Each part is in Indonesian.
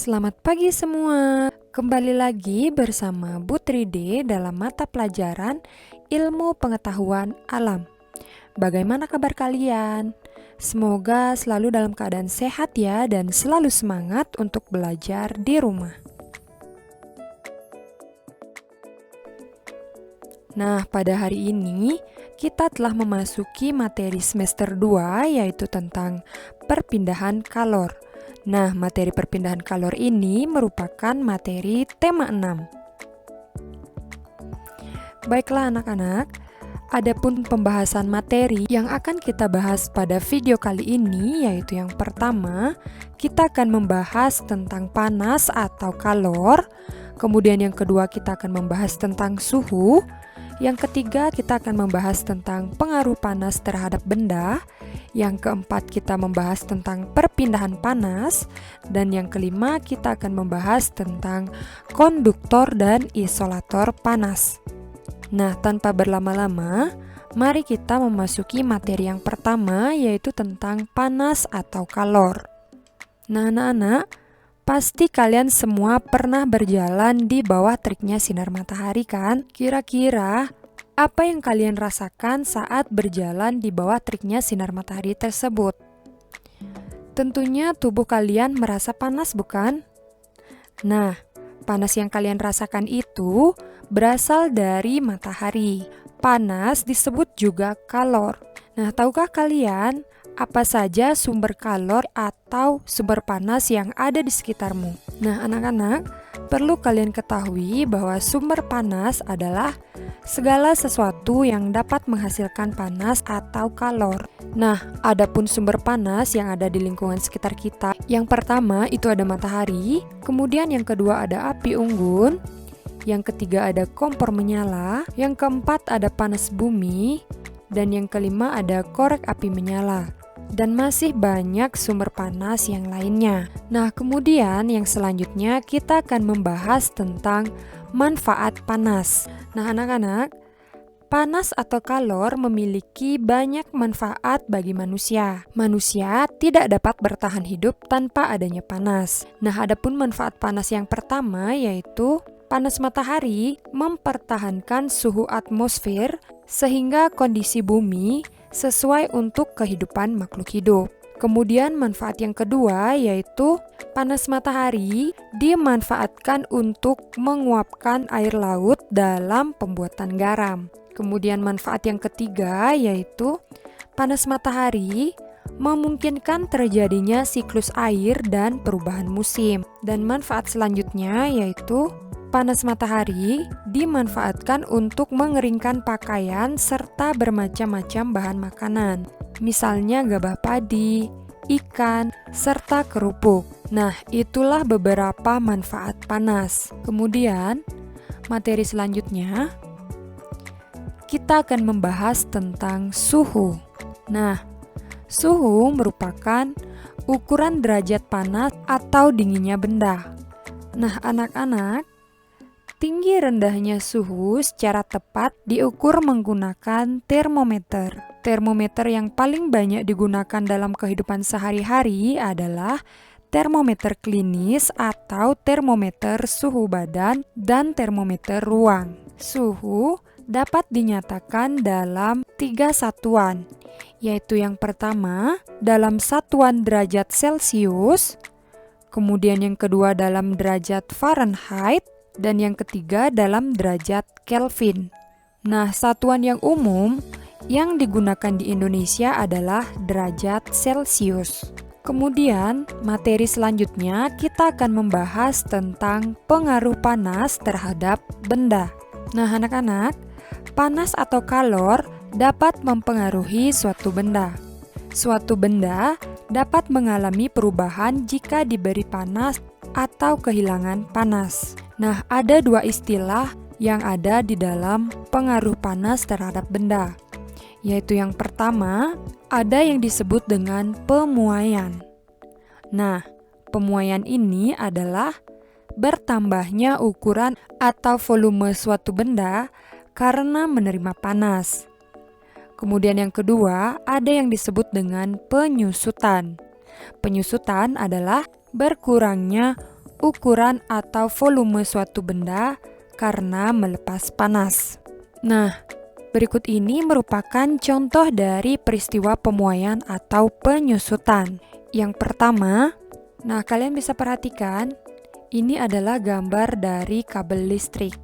Selamat pagi semua. Kembali lagi bersama Bu Tride dalam mata pelajaran Ilmu Pengetahuan Alam. Bagaimana kabar kalian? Semoga selalu dalam keadaan sehat ya dan selalu semangat untuk belajar di rumah. Nah, pada hari ini kita telah memasuki materi semester 2 yaitu tentang perpindahan kalor. Nah, materi perpindahan kalor ini merupakan materi tema 6. Baiklah anak-anak, adapun pembahasan materi yang akan kita bahas pada video kali ini yaitu yang pertama, kita akan membahas tentang panas atau kalor. Kemudian yang kedua kita akan membahas tentang suhu. Yang ketiga kita akan membahas tentang pengaruh panas terhadap benda. Yang keempat kita membahas tentang perpindahan panas. Dan yang kelima kita akan membahas tentang konduktor dan isolator panas. Nah, tanpa berlama-lama, mari kita memasuki materi yang pertama yaitu tentang panas atau kalor. Nah, anak-anak, pasti kalian semua pernah berjalan di bawah teriknya sinar matahari kan? Kira-kira apa yang kalian rasakan saat berjalan di bawah teriknya sinar matahari tersebut? Tentunya tubuh kalian merasa panas bukan? Nah, panas yang kalian rasakan itu berasal dari matahari. Panas disebut juga kalor. Nah, tahukah kalian apa saja sumber kalor atau sumber panas yang ada di sekitarmu? Nah, anak-anak, perlu kalian ketahui bahwa sumber panas adalah segala sesuatu yang dapat menghasilkan panas atau kalor. Nah, adapun sumber panas yang ada di lingkungan sekitar kita, yang pertama itu ada matahari, kemudian yang kedua ada api unggun, yang ketiga ada kompor menyala, yang keempat ada panas bumi, dan yang kelima ada korek api menyala. Dan masih banyak sumber panas yang lainnya. Nah, kemudian yang selanjutnya kita akan membahas tentang manfaat panas. Nah, anak-anak, panas atau kalor memiliki banyak manfaat bagi manusia. Manusia tidak dapat bertahan hidup tanpa adanya panas. Nah, adapun manfaat panas yang pertama yaitu panas matahari mempertahankan suhu atmosfer sehingga kondisi bumi sesuai untuk kehidupan makhluk hidup. Kemudian manfaat yang kedua yaitu panas matahari dimanfaatkan untuk menguapkan air laut dalam pembuatan garam. Kemudian manfaat yang ketiga yaitu panas matahari memungkinkan terjadinya siklus air dan perubahan musim. Dan manfaat selanjutnya yaitu panas matahari dimanfaatkan untuk mengeringkan pakaian serta bermacam-macam bahan makanan. Misalnya gabah padi, ikan, serta kerupuk. Nah, itulah beberapa manfaat panas. Kemudian, materi selanjutnya, kita akan membahas tentang suhu. Nah, suhu merupakan ukuran derajat panas atau dinginnya benda. Nah, anak-anak, tinggi rendahnya suhu secara tepat diukur menggunakan termometer. Termometer yang paling banyak digunakan dalam kehidupan sehari-hari adalah termometer klinis atau termometer suhu badan dan termometer ruang. Suhu dapat dinyatakan dalam 3 satuan, yaitu yang pertama dalam satuan derajat Celcius, kemudian yang kedua dalam derajat Fahrenheit, dan yang ketiga dalam derajat Kelvin. Nah, satuan yang umum yang digunakan di Indonesia adalah derajat Celcius. Kemudian, materi selanjutnya kita akan membahas tentang pengaruh panas terhadap benda. Nah, anak-anak, panas atau kalor dapat mempengaruhi suatu benda. Suatu benda dapat mengalami perubahan jika diberi panas atau kehilangan panas. Nah, ada dua istilah yang ada di dalam pengaruh panas terhadap benda, yaitu yang pertama, ada yang disebut dengan pemuaian. Nah, pemuaian ini adalah bertambahnya ukuran atau volume suatu benda karena menerima panas. Kemudian yang kedua, ada yang disebut dengan penyusutan. Penyusutan adalah berkurangnya ukuran atau volume suatu benda karena melepas panas. Nah, berikut ini merupakan contoh dari peristiwa pemuaian atau penyusutan. Yang pertama, nah kalian bisa perhatikan, ini adalah gambar dari kabel listrik.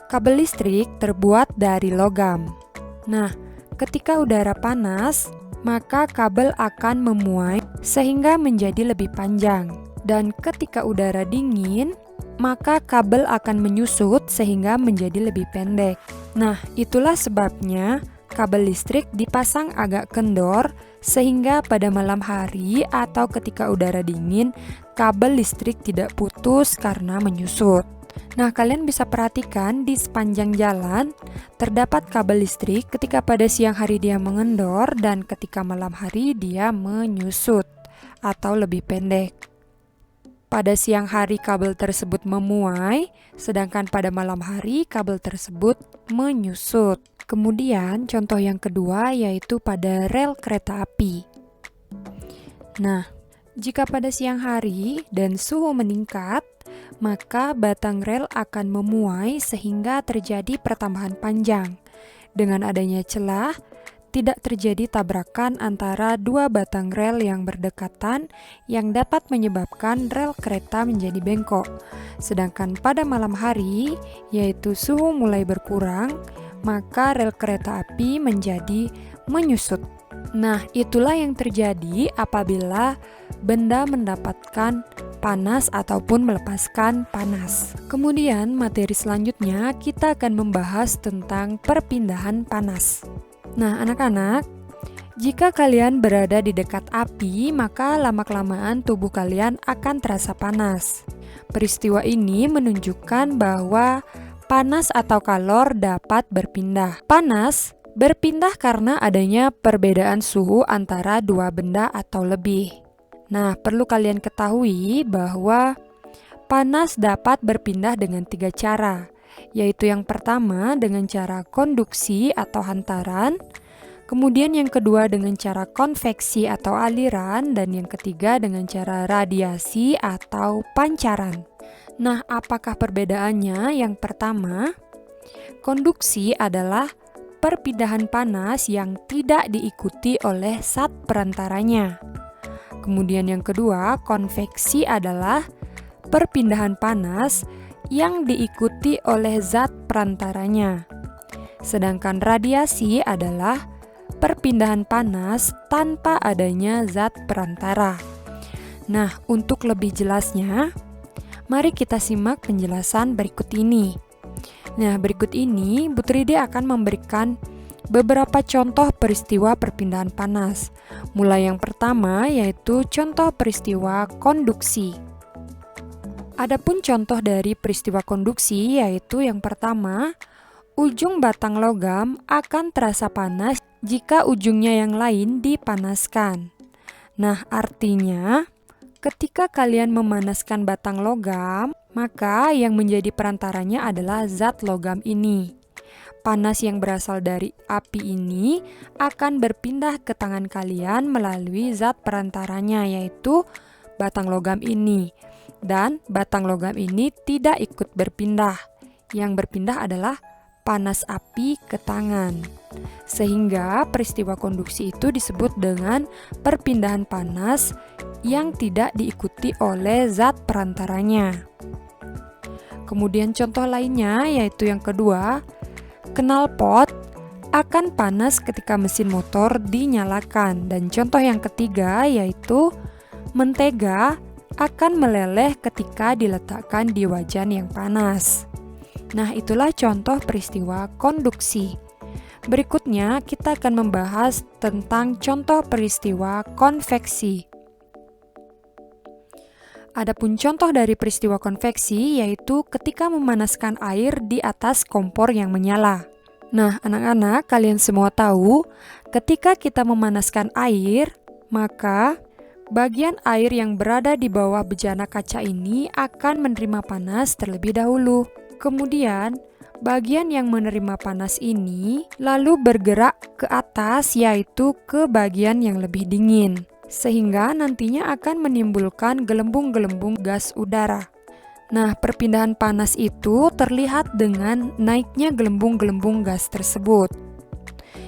Kabel listrik terbuat dari logam. Nah, ketika udara panas, maka kabel akan memuai sehingga menjadi lebih panjang. Dan ketika udara dingin, maka kabel akan menyusut sehingga menjadi lebih pendek. Nah, itulah sebabnya kabel listrik dipasang agak kendor sehingga pada malam hari atau ketika udara dingin, kabel listrik tidak putus karena menyusut. Nah, kalian bisa perhatikan di sepanjang jalan terdapat kabel listrik ketika pada siang hari dia mengendor dan ketika malam hari dia menyusut atau lebih pendek. Pada siang hari kabel tersebut memuai, sedangkan pada malam hari kabel tersebut menyusut. Kemudian contoh yang kedua yaitu pada rel kereta api. Nah, jika pada siang hari dan suhu meningkat, maka batang rel akan memuai sehingga terjadi pertambahan panjang. Dengan adanya celah, tidak terjadi tabrakan antara dua batang rel yang berdekatan yang dapat menyebabkan rel kereta menjadi bengkok. Sedangkan pada malam hari, yaitu suhu mulai berkurang, maka rel kereta api menjadi menyusut. Nah, itulah yang terjadi apabila benda mendapatkan panas ataupun melepaskan panas. Kemudian, materi selanjutnya kita akan membahas tentang perpindahan panas. Nah, anak-anak, jika kalian berada di dekat api, maka lama-kelamaan tubuh kalian akan terasa panas. Peristiwa ini menunjukkan bahwa panas atau kalor dapat berpindah. Panas berpindah karena adanya perbedaan suhu antara dua benda atau lebih. Nah, perlu kalian ketahui bahwa panas dapat berpindah dengan 3 cara, yaitu yang pertama dengan cara konduksi atau hantaran, kemudian yang kedua dengan cara konveksi atau aliran, dan yang ketiga dengan cara radiasi atau pancaran. Nah, apakah perbedaannya? Yang pertama, konduksi adalah perpindahan panas yang tidak diikuti oleh zat perantaranya. Kemudian yang kedua, konveksi adalah perpindahan panas yang diikuti oleh zat perantaranya. Sedangkan radiasi adalah perpindahan panas tanpa adanya zat perantara. Nah, untuk lebih jelasnya, mari kita simak penjelasan berikut ini. Nah, berikut ini Bu Tridi akan memberikan beberapa contoh peristiwa perpindahan panas. Mulai yang pertama yaitu contoh peristiwa konduksi. Adapun contoh dari peristiwa konduksi yaitu yang pertama, ujung batang logam akan terasa panas jika ujungnya yang lain dipanaskan. Nah, artinya ketika kalian memanaskan batang logam, maka yang menjadi perantaranya adalah zat logam ini. Panas yang berasal dari api ini akan berpindah ke tangan kalian melalui zat perantaranya, yaitu batang logam ini. Dan batang logam ini tidak ikut berpindah. Yang berpindah adalah panas api ke tangan. Sehingga peristiwa konduksi itu disebut dengan perpindahan panas yang tidak diikuti oleh zat perantaranya. Kemudian contoh lainnya yaitu yang kedua, knalpot akan panas ketika mesin motor dinyalakan. Dan contoh yang ketiga yaitu mentega akan meleleh ketika diletakkan di wajan yang panas. Nah, itulah contoh peristiwa konduksi. Berikutnya kita akan membahas tentang contoh peristiwa konveksi. Adapun contoh dari peristiwa konveksi yaitu ketika memanaskan air di atas kompor yang menyala. Nah, anak-anak, kalian semua tahu, ketika kita memanaskan air, maka bagian air yang berada di bawah bejana kaca ini akan menerima panas terlebih dahulu. Kemudian, bagian yang menerima panas ini lalu bergerak ke atas, yaitu ke bagian yang lebih dingin, sehingga nantinya akan menimbulkan gelembung-gelembung gas udara. Nah, perpindahan panas itu terlihat dengan naiknya gelembung-gelembung gas tersebut.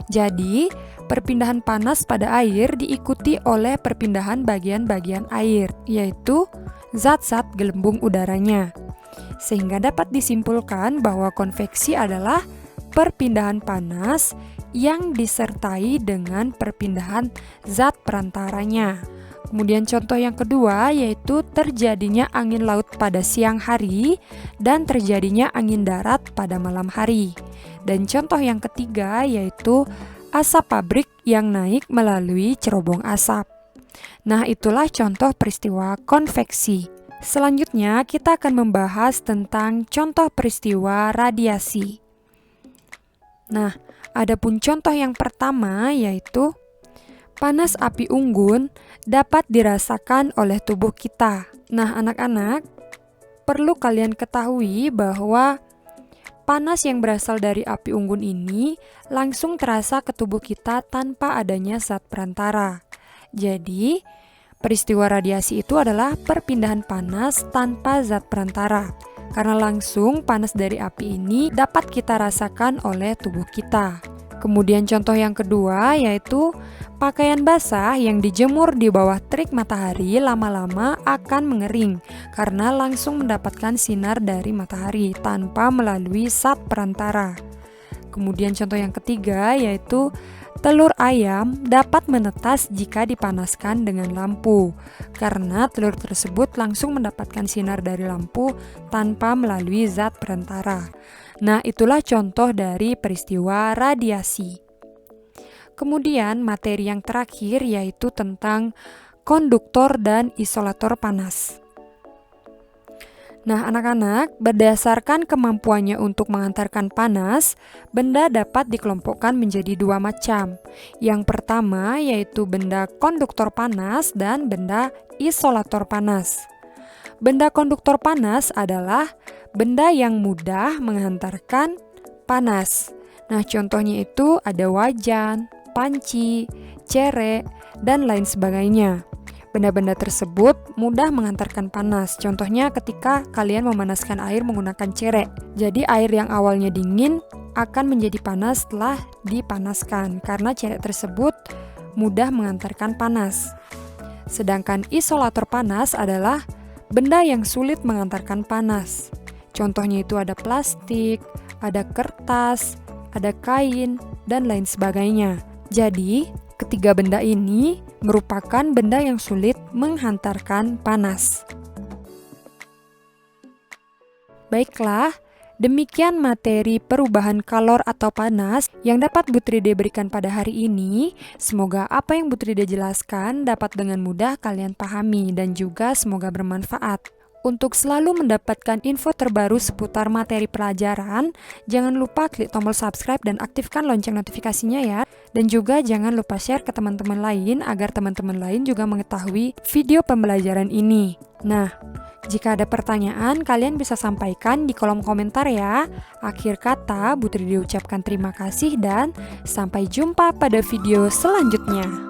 Jadi, perpindahan panas pada air diikuti oleh perpindahan bagian-bagian air, yaitu zat-zat gelembung udaranya. Sehingga dapat disimpulkan bahwa konveksi adalah perpindahan panas yang disertai dengan perpindahan zat perantaranya. Kemudian contoh yang kedua yaitu terjadinya angin laut pada siang hari dan terjadinya angin darat pada malam hari. Dan contoh yang ketiga yaitu asap pabrik yang naik melalui cerobong asap. Nah, itulah contoh peristiwa konveksi. Selanjutnya kita akan membahas tentang contoh peristiwa radiasi. Nah, adapun contoh yang pertama yaitu panas api unggun dapat dirasakan oleh tubuh kita. Nah, anak-anak, perlu kalian ketahui bahwa panas yang berasal dari api unggun ini langsung terasa ke tubuh kita tanpa adanya zat perantara. Jadi, peristiwa radiasi itu adalah perpindahan panas tanpa zat perantara. Karena langsung panas dari api ini dapat kita rasakan oleh tubuh kita. Kemudian contoh yang kedua yaitu pakaian basah yang dijemur di bawah terik matahari lama-lama akan mengering karena langsung mendapatkan sinar dari matahari tanpa melalui zat perantara. Kemudian contoh yang ketiga yaitu telur ayam dapat menetas jika dipanaskan dengan lampu karena telur tersebut langsung mendapatkan sinar dari lampu tanpa melalui zat perantara. Nah, itulah contoh dari peristiwa radiasi. Kemudian materi yang terakhir yaitu tentang konduktor dan isolator panas. Nah, anak-anak, berdasarkan kemampuannya untuk mengantarkan panas, benda dapat dikelompokkan menjadi dua macam. Yang pertama yaitu benda konduktor panas dan benda isolator panas. Benda konduktor panas adalah benda yang mudah menghantarkan panas. Nah, contohnya itu ada wajan, panci, cerek, dan lain sebagainya. Benda-benda tersebut mudah mengantarkan panas. Contohnya ketika kalian memanaskan air menggunakan cerek. Jadi air yang awalnya dingin akan menjadi panas setelah dipanaskan karena cerek tersebut mudah mengantarkan panas. Sedangkan isolator panas adalah benda yang sulit mengantarkan panas. Contohnya itu ada plastik, ada kertas, ada kain, dan lain sebagainya. Jadi, ketiga benda ini merupakan benda yang sulit menghantarkan panas. Baiklah, demikian materi perubahan kalor atau panas yang dapat Bu Tride berikan pada hari ini. Semoga apa yang Bu Tride jelaskan dapat dengan mudah kalian pahami dan juga semoga bermanfaat. Untuk selalu mendapatkan info terbaru seputar materi pelajaran, jangan lupa klik tombol subscribe dan aktifkan lonceng notifikasinya ya. Dan juga jangan lupa share ke teman-teman lain agar teman-teman lain juga mengetahui video pembelajaran ini. Nah, jika ada pertanyaan, kalian bisa sampaikan di kolom komentar ya. Akhir kata, Bu Tride ucapkan terima kasih dan sampai jumpa pada video selanjutnya.